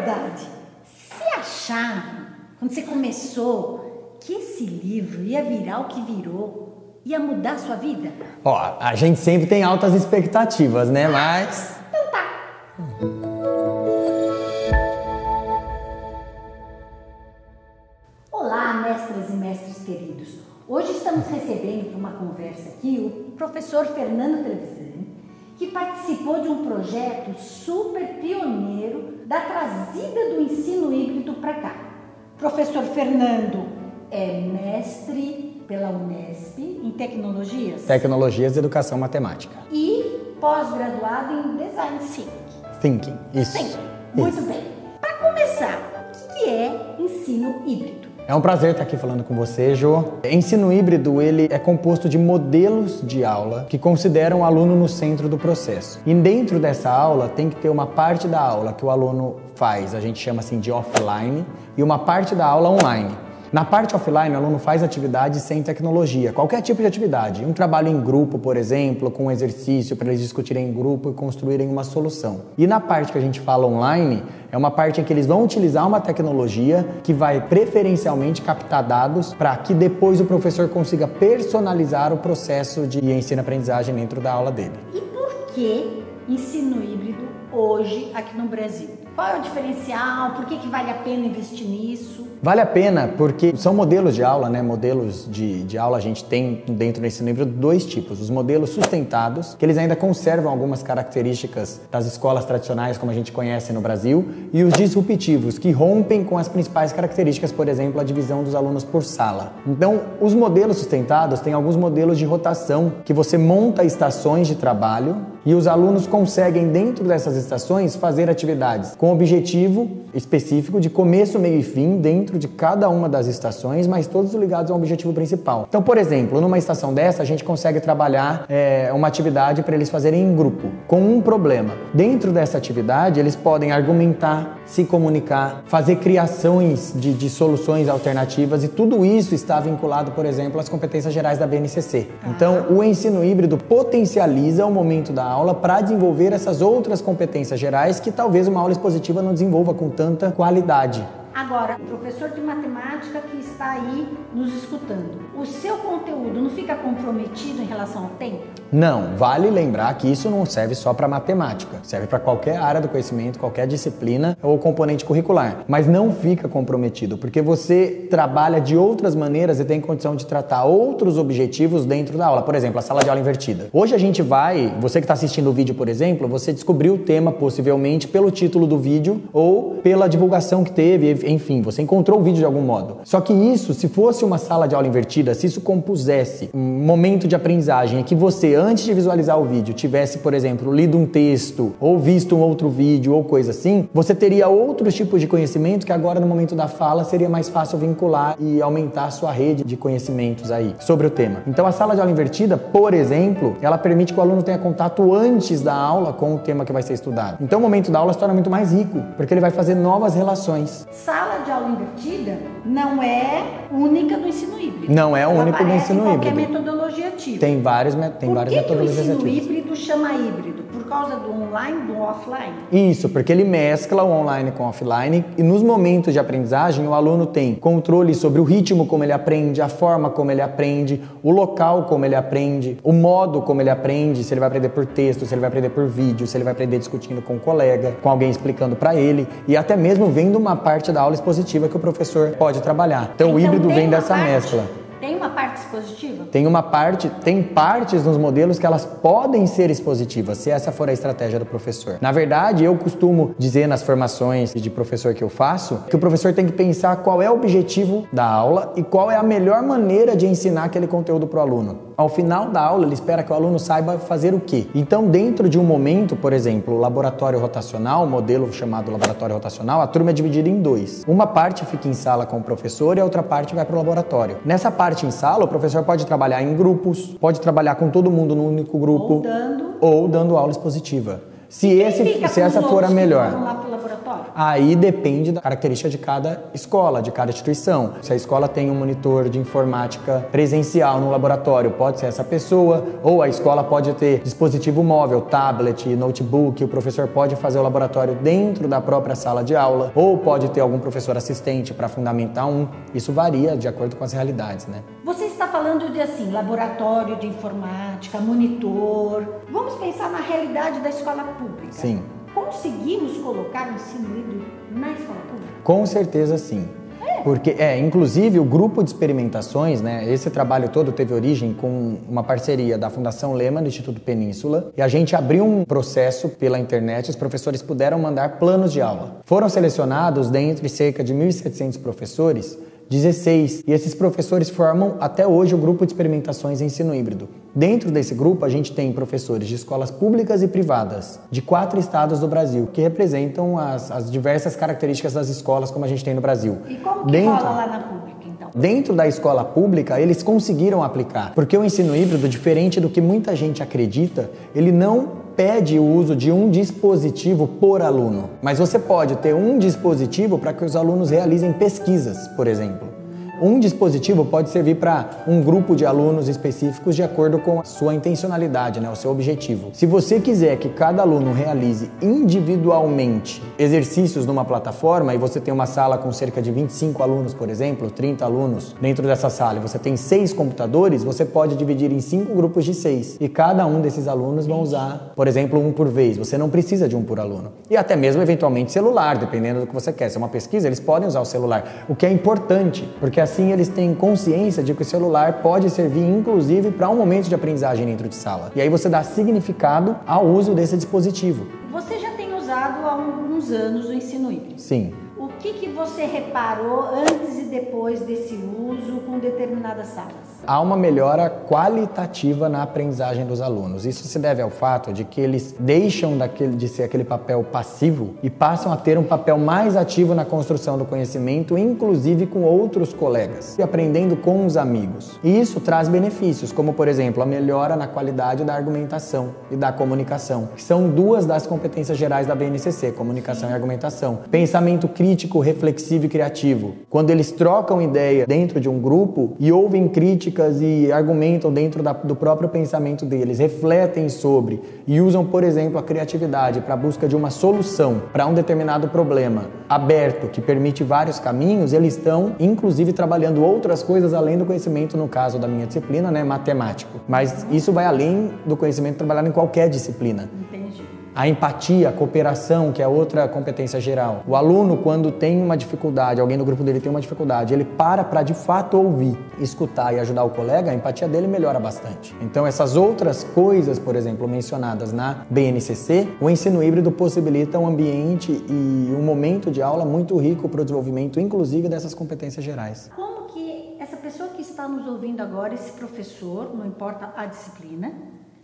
verdade, você achava, quando você começou, que esse livro ia virar o que virou? Ia mudar a sua vida? Ó, a gente sempre tem altas expectativas, né? Mas... Então tá. Olá, mestras e mestres queridos. Hoje estamos recebendo para uma conversa aqui o professor Fernando Trevisan, que participou de um projeto super pioneiro da trazida do ensino híbrido para cá. Professor Fernando é mestre pela Unesp em Tecnologias. Tecnologias e Educação Matemática. E pós-graduado em Design Thinking, isso. Thinking, muito bem. Para começar, o que é ensino híbrido? É um prazer estar aqui falando com você, Jô. Ensino híbrido, ele é composto de modelos de aula que consideram o aluno no centro do processo. E dentro dessa aula tem que ter uma parte da aula que o aluno faz, a gente chama assim de offline, e uma parte da aula online. Na parte offline, o aluno faz atividades sem tecnologia, qualquer tipo de atividade. Um trabalho em grupo, por exemplo, com um exercício para eles discutirem em grupo e construírem uma solução. E na parte que a gente fala online, é uma parte em que eles vão utilizar uma tecnologia que vai preferencialmente captar dados para que depois o professor consiga personalizar o processo de ensino-aprendizagem dentro da aula dele. E por que ensino híbrido hoje aqui no Brasil? Qual é o diferencial? Por que vale a pena investir nisso? Vale a pena porque são modelos de aula, né? Modelos de aula a gente tem dentro do ensino híbrido dois tipos. Os modelos sustentados, que eles ainda conservam algumas características das escolas tradicionais como a gente conhece no Brasil, e os disruptivos, que rompem com as principais características, por exemplo, a divisão dos alunos por sala. Então, os modelos sustentados têm alguns modelos de rotação, que você monta estações de trabalho e os alunos conseguem, dentro dessas estações, fazer atividades com objetivo específico de começo, meio e fim dentro de cada uma das estações, mas todos ligados a um objetivo principal. Então, por exemplo, numa estação dessa, a gente consegue trabalhar uma atividade para eles fazerem em grupo, com um problema. Dentro dessa atividade, eles podem argumentar, se comunicar, fazer criações de soluções alternativas, e tudo isso está vinculado, por exemplo, às competências gerais da BNCC. Então, o ensino híbrido potencializa o momento da aula para desenvolver essas outras competências gerais que talvez uma aula expositiva não desenvolva com tanta qualidade. Agora, o professor de matemática que está aí nos escutando, o seu conteúdo não fica comprometido em relação ao tempo? Não, vale lembrar que isso não serve só para matemática, serve para qualquer área do conhecimento, qualquer disciplina ou componente curricular, mas não fica comprometido, porque você trabalha de outras maneiras e tem condição de tratar outros objetivos dentro da aula, por exemplo, a sala de aula invertida. Hoje a gente você que está assistindo o vídeo, por exemplo, você descobriu o tema possivelmente pelo título do vídeo ou pela divulgação que teve, enfim, você encontrou o vídeo de algum modo. Só que isso, se fosse uma sala de aula invertida, se isso compusesse um momento de aprendizagem em que você, antes de visualizar o vídeo, tivesse, por exemplo, lido um texto ou visto um outro vídeo ou coisa assim, você teria outros tipos de conhecimento que agora, no momento da fala, seria mais fácil vincular e aumentar a sua rede de conhecimentos aí sobre o tema. Então, a sala de aula invertida, por exemplo, ela permite que o aluno tenha contato antes da aula com o tema que vai ser estudado. Então, o momento da aula se torna muito mais rico, porque ele vai fazer novas relações. Sala de aula invertida não é única do ensino híbrido. Não é único do ensino híbrido. Qualquer metodologia ativa. Tem várias metodologias ativas. Por que o ensino híbrido chama híbrido? Por causa do online e do offline? Isso, porque ele mescla o online com o offline, e nos momentos de aprendizagem o aluno tem controle sobre o ritmo como ele aprende, a forma como ele aprende, o local como ele aprende, o modo como ele aprende, se ele vai aprender por texto, se ele vai aprender por vídeo, se ele vai aprender discutindo com um colega, com alguém explicando para ele, e até mesmo vendo uma parte da aula expositiva que o professor pode trabalhar. Então o híbrido vem dessa mescla. Tem uma parte expositiva? Tem partes nos modelos que elas podem ser expositivas, se essa for a estratégia do professor. Na verdade, eu costumo dizer nas formações de professor que eu faço, que o professor tem que pensar qual é o objetivo da aula e qual é a melhor maneira de ensinar aquele conteúdo para o aluno. Ao final da aula, ele espera que o aluno saiba fazer o quê? Então, dentro de um momento, por exemplo, o laboratório rotacional, o modelo chamado laboratório rotacional, a turma é dividida em dois. Uma parte fica em sala com o professor e a outra parte vai para o laboratório. Nessa parte em sala, o professor pode trabalhar em grupos, pode trabalhar com todo mundo num único grupo ou dando aula expositiva. Se essa for a melhor. laboratório? Aí depende da característica de cada escola, de cada instituição. Se a escola tem um monitor de informática presencial no laboratório, pode ser essa pessoa, ou a escola pode ter dispositivo móvel, tablet, notebook, o professor pode fazer o laboratório dentro da própria sala de aula, ou pode ter algum professor assistente para fundamentar um. Isso varia de acordo com as realidades, né? Você está falando de assim, laboratório de informática, monitor. Vamos pensar na realidade da escola pública. Sim. Conseguimos colocar o ensino híbrido na escola pública? Com certeza sim. Porque, inclusive o grupo de experimentações, né, esse trabalho todo teve origem com uma parceria da Fundação Lehman do Instituto Península, e a gente abriu um processo pela internet, os professores puderam mandar planos de aula. Foram selecionados dentre cerca de 1.700 professores, 16, e esses professores formam até hoje o grupo de experimentações em ensino híbrido. Dentro desse grupo a gente tem professores de escolas públicas e privadas de 4 estados do Brasil, que representam as diversas características das escolas como a gente tem no Brasil. E como que rola lá na pública, então? Dentro da escola pública, eles conseguiram aplicar, porque o ensino híbrido, diferente do que muita gente acredita, ele não pede o uso de um dispositivo por aluno, mas você pode ter um dispositivo para que os alunos realizem pesquisas, por exemplo. Um dispositivo pode servir para um grupo de alunos específicos de acordo com a sua intencionalidade, né, o seu objetivo. Se você quiser que cada aluno realize individualmente exercícios numa plataforma e você tem uma sala com cerca de 25 alunos, por exemplo, 30 alunos dentro dessa sala e você tem 6 computadores, você pode dividir em 5 grupos de 6 e cada um desses alunos vão usar, por exemplo, um por vez. Você não precisa de um por aluno. E até mesmo, eventualmente, celular, dependendo do que você quer. Se é uma pesquisa, eles podem usar o celular, o que é importante, porque assim eles têm consciência de que o celular pode servir inclusive para um momento de aprendizagem dentro de sala. E aí você dá significado ao uso desse dispositivo. Você já tem usado há alguns anos o ensino híbrido. Sim. O que você reparou antes e depois desse uso com determinadas salas? Há uma melhora qualitativa na aprendizagem dos alunos. Isso se deve ao fato de que eles deixam de ser aquele papel passivo e passam a ter um papel mais ativo na construção do conhecimento, inclusive com outros colegas, e aprendendo com os amigos. E isso traz benefícios, como, por exemplo, a melhora na qualidade da argumentação e da comunicação, que são 2 das competências gerais da BNCC, comunicação e argumentação. Pensamento crítico, reflexivo e criativo. Quando eles trocam ideia dentro de um grupo e ouvem críticas e argumentam dentro do próprio pensamento deles, refletem sobre e usam, por exemplo, a criatividade para a busca de uma solução para um determinado problema aberto, que permite vários caminhos, eles estão, inclusive, trabalhando outras coisas além do conhecimento, no caso da minha disciplina, né, matemático. Mas isso vai além do conhecimento trabalhado em qualquer disciplina. Entendi. A empatia, a cooperação, que é outra competência geral. O aluno, quando tem uma dificuldade, alguém do grupo dele tem uma dificuldade, ele para de fato ouvir, escutar e ajudar o colega, a empatia dele melhora bastante. Então, essas outras coisas, por exemplo, mencionadas na BNCC, o ensino híbrido possibilita um ambiente e um momento de aula muito rico para o desenvolvimento, inclusive, dessas competências gerais. Como que essa pessoa que está nos ouvindo agora, esse professor, não importa a disciplina,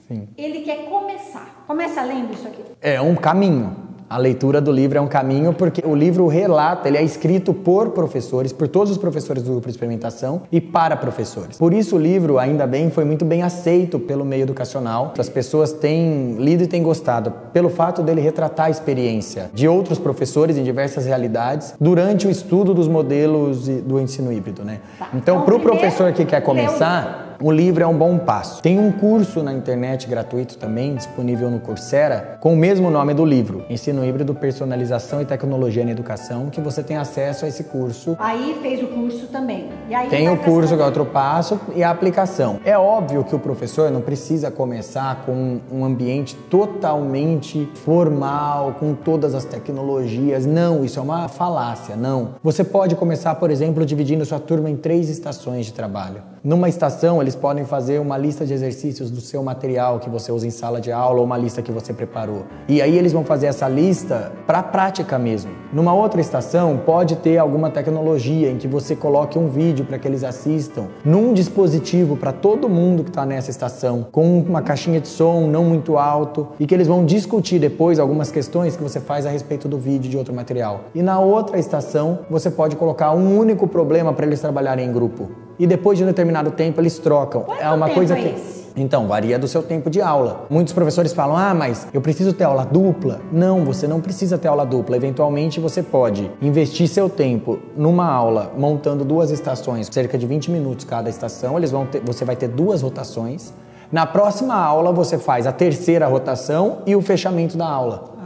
Sim. Ele quer começar. Começa lendo isso aqui? É um caminho. A leitura do livro é um caminho porque o livro relata, ele é escrito por professores, por todos os professores do grupo de experimentação e para professores. Por isso o livro, ainda bem, foi muito bem aceito pelo meio educacional. As pessoas têm lido e têm gostado pelo fato dele retratar a experiência de outros professores em diversas realidades durante o estudo dos modelos do ensino híbrido, né? Tá. Então, para o professor que quer começar, o livro é um bom passo. Tem um curso na internet gratuito também, disponível no Coursera, com o mesmo nome do livro, Ensino Híbrido, Personalização e Tecnologia na Educação, que você tem acesso a esse curso. Aí fez o curso também. E aí tem o curso, que é outro passo, e a aplicação. É óbvio que o professor não precisa começar com um ambiente totalmente formal, com todas as tecnologias. Não, isso é uma falácia, não. Você pode começar, por exemplo, dividindo sua turma em 3 estações de trabalho. Numa estação, eles podem fazer uma lista de exercícios do seu material que você usa em sala de aula ou uma lista que você preparou. E aí eles vão fazer essa lista para a prática mesmo. Numa outra estação, pode ter alguma tecnologia em que você coloque um vídeo para que eles assistam num dispositivo para todo mundo que está nessa estação, com uma caixinha de som não muito alto, e que eles vão discutir depois algumas questões que você faz a respeito do vídeo de outro material. E na outra estação, você pode colocar um único problema para eles trabalharem em grupo. E depois de um determinado tempo eles trocam. Quanto tempo é esse? Então, varia do seu tempo de aula. Muitos professores falam, mas eu preciso ter aula dupla. Não, você não precisa ter aula dupla. Eventualmente, você pode investir seu tempo numa aula montando 2 estações, cerca de 20 minutos cada estação. Você vai ter 2 rotações. Na próxima aula, você faz a 3ª rotação e o fechamento da aula.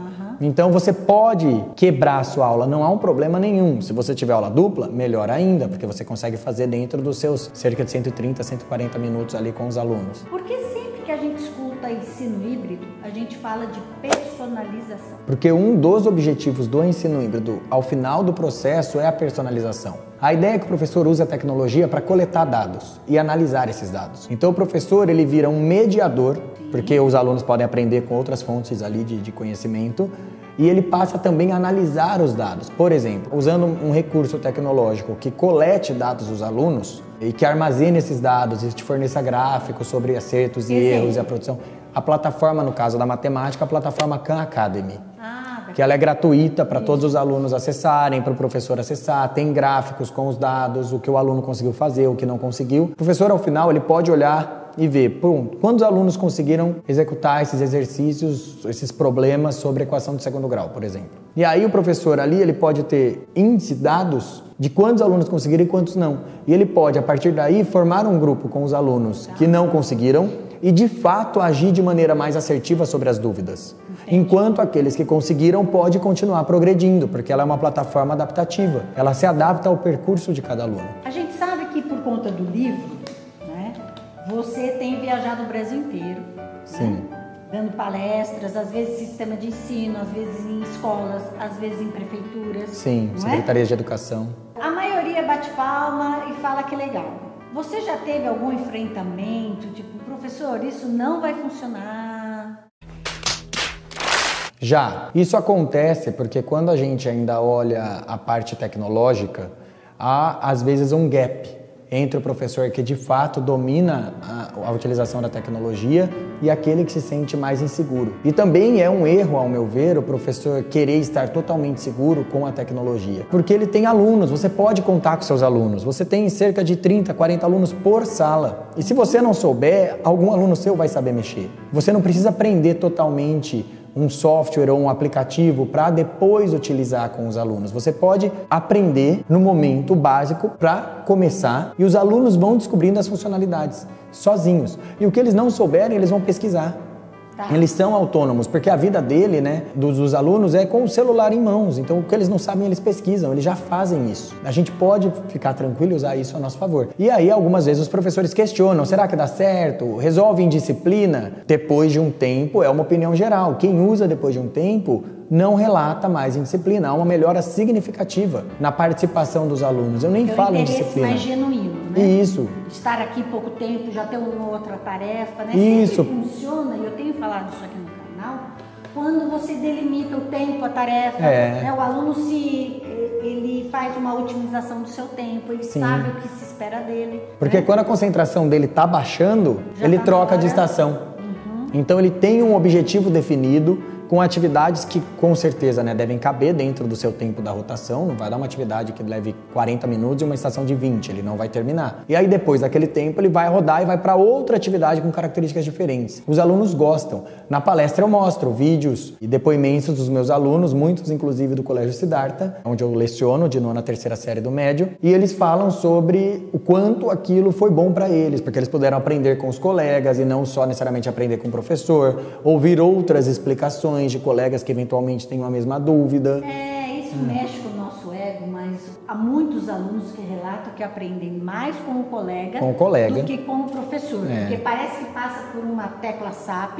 Então você pode quebrar a sua aula, não há um problema nenhum. Se você tiver aula dupla, melhor ainda, porque você consegue fazer dentro dos seus cerca de 130, 140 minutos ali com os alunos. Porque sempre que a gente escuta ensino híbrido, a gente fala de personalização. Porque um dos objetivos do ensino híbrido, ao final do processo, é a personalização. A ideia é que o professor use a tecnologia para coletar dados e analisar esses dados. Então o professor ele vira um mediador, porque os alunos podem aprender com outras fontes ali de conhecimento, e ele passa também a analisar os dados. Por exemplo, usando um recurso tecnológico que colete dados dos alunos e que armazene esses dados e te forneça gráficos sobre acertos e erros e a produção. A plataforma, no caso da matemática, a plataforma Khan Academy. Que ela é gratuita para todos os alunos acessarem, para o professor acessar, tem gráficos com os dados, o que o aluno conseguiu fazer, o que não conseguiu. O professor, ao final, ele pode olhar e ver quantos alunos conseguiram executar esses exercícios, esses problemas sobre equação de segundo grau, por exemplo. E aí o professor ali, ele pode ter índice, dados de quantos alunos conseguiram e quantos não. E ele pode, a partir daí, formar um grupo com os alunos que não conseguiram e, de fato, agir de maneira mais assertiva sobre as dúvidas. Enquanto aqueles que conseguiram podem continuar progredindo, porque ela é uma plataforma adaptativa. Ela se adapta ao percurso de cada aluno. A gente sabe que, por conta do livro, né, você tem viajado o Brasil inteiro. Sim. Né, dando palestras, às vezes em sistema de ensino, às vezes em escolas, às vezes em prefeituras. Sim, secretarias de educação. A maioria bate palma e fala que é legal. Você já teve algum enfrentamento, tipo, professor, isso não vai funcionar? Já. Isso acontece porque quando a gente ainda olha a parte tecnológica, há às vezes um gap entre o professor que de fato domina a utilização da tecnologia e aquele que se sente mais inseguro. E também é um erro, ao meu ver, o professor querer estar totalmente seguro com a tecnologia. Porque ele tem alunos, você pode contar com seus alunos. Você tem cerca de 30, 40 alunos por sala. E se você não souber, algum aluno seu vai saber mexer. Você não precisa aprender totalmente um software ou um aplicativo para depois utilizar com os alunos. Você pode aprender no momento básico para começar e os alunos vão descobrindo as funcionalidades sozinhos. E o que eles não souberem, eles vão pesquisar. Eles são autônomos, porque a vida dele, né, dos alunos é com o celular em mãos. Então, o que eles não sabem, eles pesquisam, eles já fazem isso. A gente pode ficar tranquilo e usar isso a nosso favor. E aí, algumas vezes, os professores questionam, será que dá certo? Resolve em disciplina? Depois de um tempo, é uma opinião geral. Quem usa depois de um tempo não relata mais em disciplina. Há uma melhora significativa na participação dos alunos. Eu nem falo em disciplina. Mais genuíno, né? Isso. Estar aqui pouco tempo, já ter uma outra tarefa, né? Isso. Sempre funciona, e eu tenho falado isso aqui no canal, quando você delimita o tempo, a tarefa, né? O aluno ele faz uma otimização do seu tempo, ele sabe o que se espera dele. Porque quando a concentração dele está baixando, ele troca de estação. Então ele tem um objetivo definido, com atividades que com certeza, né, devem caber dentro do seu tempo da rotação. Não vai dar uma atividade que leve 40 minutos e uma estação de 20, ele não vai terminar. E aí depois daquele tempo ele vai rodar e vai para outra atividade com características diferentes. Os alunos gostam. Na palestra eu mostro vídeos e depoimentos dos meus alunos, muitos inclusive do Colégio Siddhartha, onde eu leciono de 9ª a 3ª série do médio, e eles falam sobre o quanto aquilo foi bom para eles, porque eles puderam aprender com os colegas e não só necessariamente aprender com o professor, ouvir outras explicações de colegas que eventualmente têm a mesma dúvida. Isso mexe com o nosso ego, mas há muitos alunos que relatam que aprendem mais com o colega, do que com o professor. Porque parece que passa por uma tecla SAP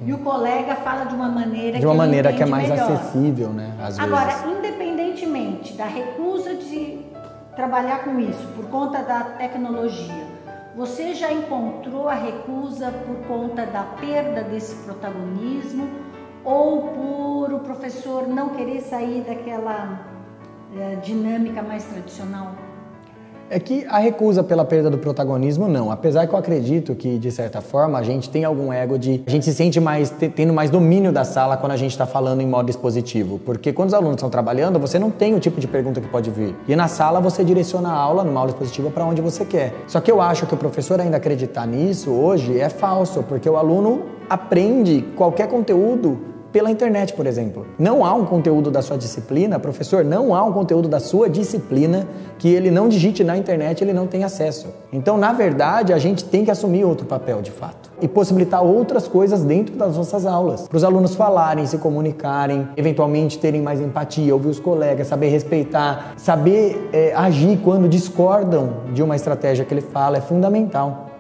e o colega fala de uma maneira que é mais melhor. Acessível, né? Às Agora, vezes. independentemente da recusa de trabalhar com isso, por conta da tecnologia, você já encontrou a recusa por conta da perda desse protagonismo ou por o professor não querer sair daquela dinâmica mais tradicional? É que a recusa pela perda do protagonismo, não. Apesar que eu acredito que, de certa forma, a gente tem algum ego de... A gente se sente mais tendo mais domínio da sala quando a gente está falando em modo expositivo. Porque quando os alunos estão trabalhando, você não tem o tipo de pergunta que pode vir. E na sala você direciona a aula, numa aula expositiva, para onde você quer. Só que eu acho que o professor ainda acreditar nisso hoje é falso, porque o aluno aprende qualquer conteúdo pela internet, por exemplo. Não há um conteúdo da sua disciplina, professor, não há um conteúdo da sua disciplina que ele não digite na internet, ele não tem acesso. Então, na verdade, a gente tem que assumir outro papel, de fato, e possibilitar outras coisas dentro das nossas aulas, para os alunos falarem, se comunicarem, eventualmente terem mais empatia, ouvir os colegas, saber respeitar, saber agir quando discordam de uma estratégia que ele fala, é fundamental.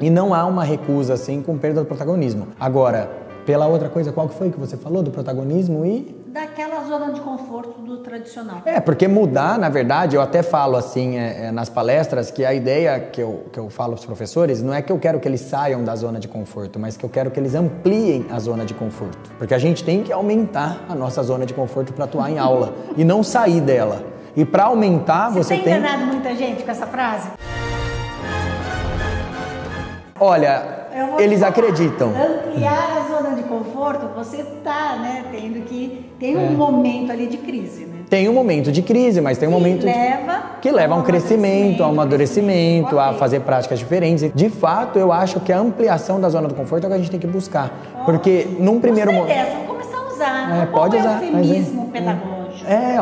E não há uma recusa, assim, com perda do protagonismo. Agora, pela outra coisa, qual que foi que você falou do protagonismo e... Daquela zona de conforto do tradicional. Porque mudar, na verdade, eu até falo assim nas palestras que a ideia que eu falo aos professores não é que eu quero que eles saiam da zona de conforto, mas que eu quero que eles ampliem a zona de conforto. Porque a gente tem que aumentar a nossa zona de conforto para atuar em aula e não sair dela. E para aumentar, você tem... Você tem enganado muita gente com essa frase? Olha... Eles acreditam. Ampliar a zona de conforto, você está, né, tendo que... Tem um momento ali de crise, né? Tem um momento de crise, mas tem um momento que leva a um crescimento, a um amadurecimento, a fazer práticas diferentes. De fato, eu acho que a ampliação da zona do conforto é o que a gente tem que buscar. Porque num primeiro momento... Vamos começar a usar. Pode usar. Eufemismo pedagógico.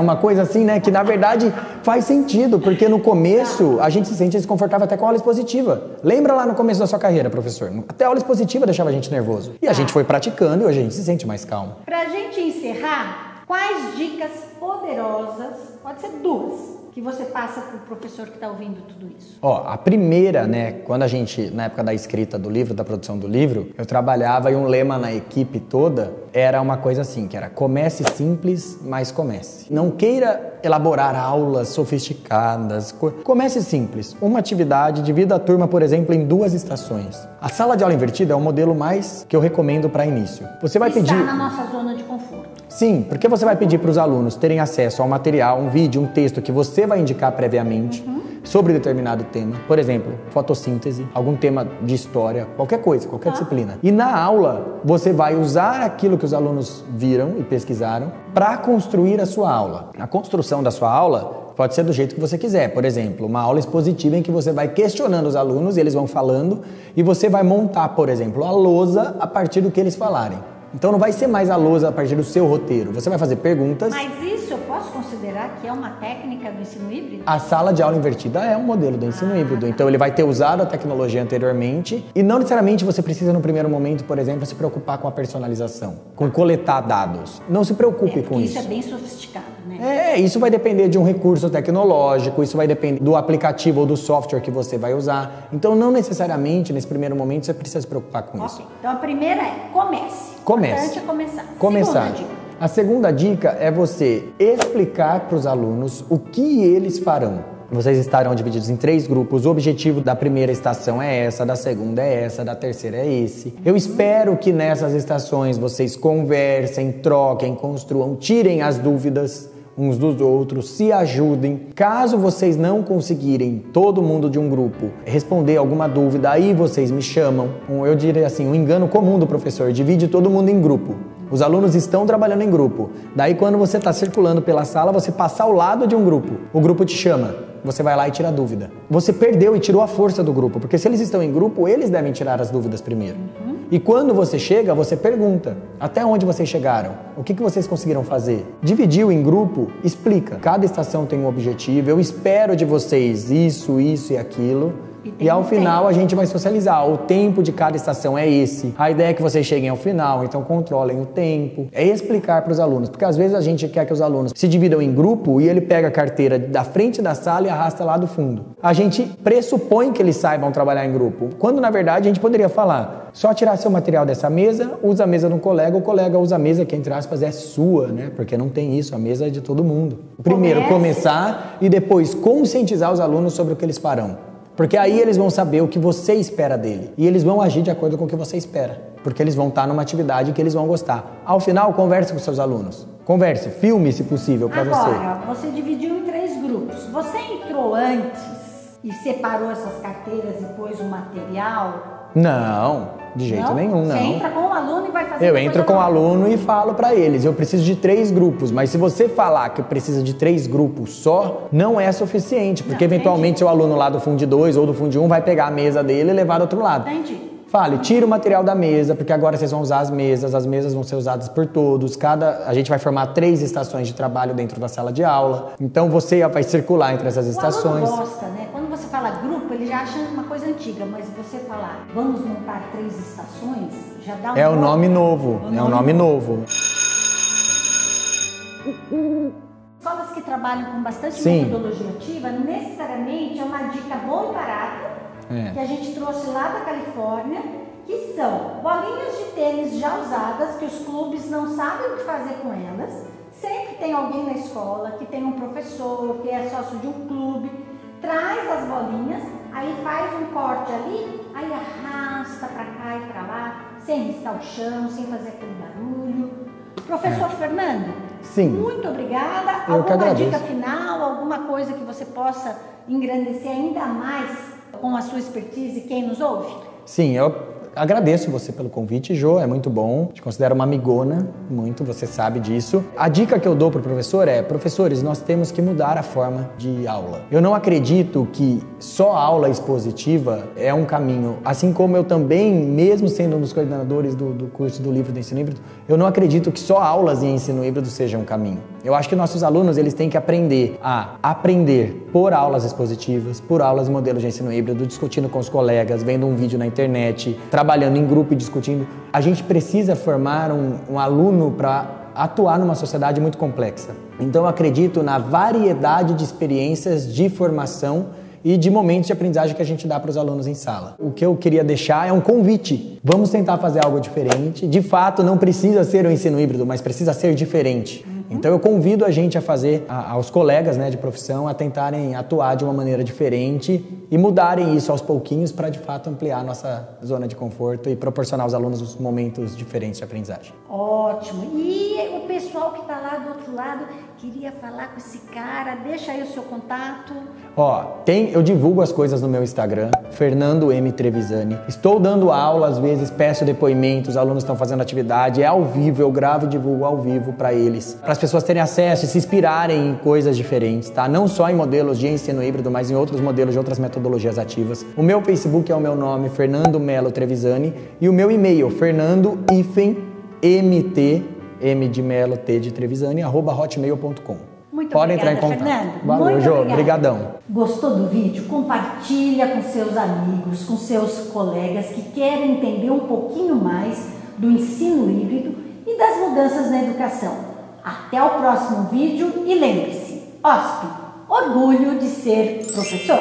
Uma coisa assim, né, que na verdade faz sentido, porque no começo a gente se sente desconfortável até com a aula expositiva. Lembra lá no começo da sua carreira, professor? Até a aula expositiva deixava a gente nervoso. E a gente foi praticando e hoje a gente se sente mais calmo. Pra gente encerrar, quais dicas poderosas, pode ser duas, que você passa para o professor que está ouvindo tudo isso? A primeira, né, quando a gente, na época da escrita do livro, da produção do livro, eu trabalhava e um lema na equipe toda era uma coisa assim, que era comece simples, mas comece. Não queira elaborar aulas sofisticadas, comece simples. Uma atividade, divida a turma, por exemplo, em 2 estações. A sala de aula invertida é o modelo mais que eu recomendo para início. Você vai pedir... Está na nossa zona de conforto. Sim, porque você vai pedir para os alunos terem acesso ao material, um vídeo, um texto que você vai indicar previamente sobre determinado tema. Por exemplo, fotossíntese, algum tema de história, qualquer coisa, qualquer disciplina. E na aula, você vai usar aquilo que os alunos viram e pesquisaram para construir a sua aula. A construção da sua aula pode ser do jeito que você quiser. Por exemplo, uma aula expositiva em que você vai questionando os alunos e eles vão falando e você vai montar, por exemplo, a lousa a partir do que eles falarem. Então não vai ser mais a lousa a partir do seu roteiro. Você vai fazer perguntas. Mas isso eu posso considerar que é uma técnica do ensino híbrido? A sala de aula invertida é um modelo do ensino híbrido. Então ele vai ter usado a tecnologia anteriormente e não necessariamente você precisa no primeiro momento, por exemplo, se preocupar com a personalização, com coletar dados. Não se preocupe com isso. Isso é bem sofisticado, né? Isso vai depender de um recurso tecnológico, isso vai depender do aplicativo ou do software que você vai usar. Então não necessariamente nesse primeiro momento você precisa se preocupar com isso. Então a primeira é comece. O importante é começar. Começar. A segunda dica é você explicar para os alunos o que eles farão. Vocês estarão divididos em 3 grupos. O objetivo da primeira estação é essa, da segunda é essa, da terceira é esse. Eu espero que nessas estações vocês conversem, troquem, construam, tirem as dúvidas uns dos outros, se ajudem. Caso vocês não conseguirem, todo mundo de um grupo, responder alguma dúvida, aí vocês me chamam. Eu diria assim, um engano comum do professor, divide todo mundo em grupo. Os alunos estão trabalhando em grupo. Daí quando você está circulando pela sala, você passa ao lado de um grupo. O grupo te chama. Você vai lá e tira a dúvida. Você perdeu e tirou a força do grupo, porque se eles estão em grupo, eles devem tirar as dúvidas primeiro. E quando você chega, você pergunta, até onde vocês chegaram? O que vocês conseguiram fazer? Dividiu em grupo, explica. Cada estação tem um objetivo, eu espero de vocês isso e aquilo. E ao final a gente vai socializar. O tempo de cada estação é esse. A ideia é que vocês cheguem ao final, então controlem o tempo. É explicar para os alunos, porque às vezes a gente quer que os alunos se dividam em grupo e ele pega a carteira da frente da sala e arrasta lá do fundo. A gente pressupõe que eles saibam trabalhar em grupo, quando na verdade a gente poderia falar, só tirar seu material dessa mesa, usa a mesa de um colega, o colega usa a mesa que, entre aspas, é sua, né? Porque não tem isso, a mesa é de todo mundo. Primeiro começar e depois conscientizar os alunos sobre o que eles farão. Porque aí eles vão saber o que você espera dele. E eles vão agir de acordo com o que você espera. Porque eles vão estar numa atividade que eles vão gostar. Ao final, converse com seus alunos. Converse, filme se possível para você. Agora, você dividiu em 3 grupos. Você entrou antes E separou essas carteiras e pôs o material? Não, de jeito nenhum, não. Você entra com o aluno e vai fazer... Eu entro com o aluno e falo para eles, eu preciso de 3 grupos, mas se você falar que precisa de 3 grupos só, não é suficiente, porque eventualmente seu aluno lá do Fundo 2 ou do Fundo 1 vai pegar a mesa dele e levar do outro lado. Entendi. Fale, tira o material da mesa, porque agora vocês vão usar as mesas vão ser usadas por todos, a gente vai formar 3 estações de trabalho dentro da sala de aula, então você vai circular entre essas estações. O aluno gosta, né? Quando você fala grupo, ele já acha uma coisa antiga, mas você falar, vamos montar 3 estações, já dá um É o nome novo, é um nome novo. Escolas que trabalham com bastante Sim. metodologia ativa, necessariamente é uma dica boa e barata, que a gente trouxe lá da Califórnia, que são bolinhas de tênis já usadas, que os clubes não sabem o que fazer com elas. Sempre tem alguém na escola que tem um professor, que é sócio de um clube, traz as bolinhas, aí faz um corte ali, aí arrasta para cá e para lá, sem riscar o chão, sem fazer aquele barulho. Professor Fernando, Sim. Muito obrigada. Eu que Alguma agradeço. dica final, alguma coisa que você possa engrandecer ainda mais com a sua expertise quem nos ouve? Sim, eu agradeço você pelo convite, Jô, é muito bom. Te considero uma amigona, muito, você sabe disso. A dica que eu dou pro professor é, professores, nós temos que mudar a forma de aula. Eu não acredito que só aula expositiva é um caminho. Assim como eu também, mesmo sendo um dos coordenadores do curso do livro do ensino híbrido, eu não acredito que só aulas em ensino híbrido sejam um caminho. Eu acho que nossos alunos, eles têm que aprender a aprender por aulas expositivas, por aulas modelos de ensino híbrido, discutindo com os colegas, vendo um vídeo na internet, trabalhando em grupo e discutindo. A gente precisa formar um aluno para atuar numa sociedade muito complexa. Então eu acredito na variedade de experiências de formação e de momentos de aprendizagem que a gente dá para os alunos em sala. O que eu queria deixar é um convite. Vamos tentar fazer algo diferente. De fato, não precisa ser um ensino híbrido, mas precisa ser diferente. Então eu convido a gente a fazer, aos colegas, né, de profissão, a tentarem atuar de uma maneira diferente e mudarem isso aos pouquinhos para de fato ampliar a nossa zona de conforto e proporcionar aos alunos os momentos diferentes de aprendizagem. Ótimo! E o pessoal que está lá do outro lado queria falar com esse cara, deixa aí o seu contato. Eu divulgo as coisas no meu Instagram, Fernando M. Trevisani. Estou dando aula, às vezes peço depoimentos, os alunos estão fazendo atividade, é ao vivo, eu gravo e divulgo ao vivo para eles, para as pessoas terem acesso e se inspirarem em coisas diferentes, tá? Não só em modelos de ensino híbrido, mas em outros modelos de outras metodologias ativas. O meu Facebook é o meu nome, Fernando Melo Trevisani, e o meu e-mail, fernando-mt, M de Melo, T de Trevisani, @hotmail.com. Muito Podem obrigada, entrar em contato. Fernando. Valeu, Muito Jô. obrigada. Obrigadão. Gostou do vídeo? Compartilha com seus amigos, com seus colegas que querem entender um pouquinho mais do ensino híbrido e das mudanças na educação. Até o próximo vídeo e lembre-se, OSP, orgulho de ser professor.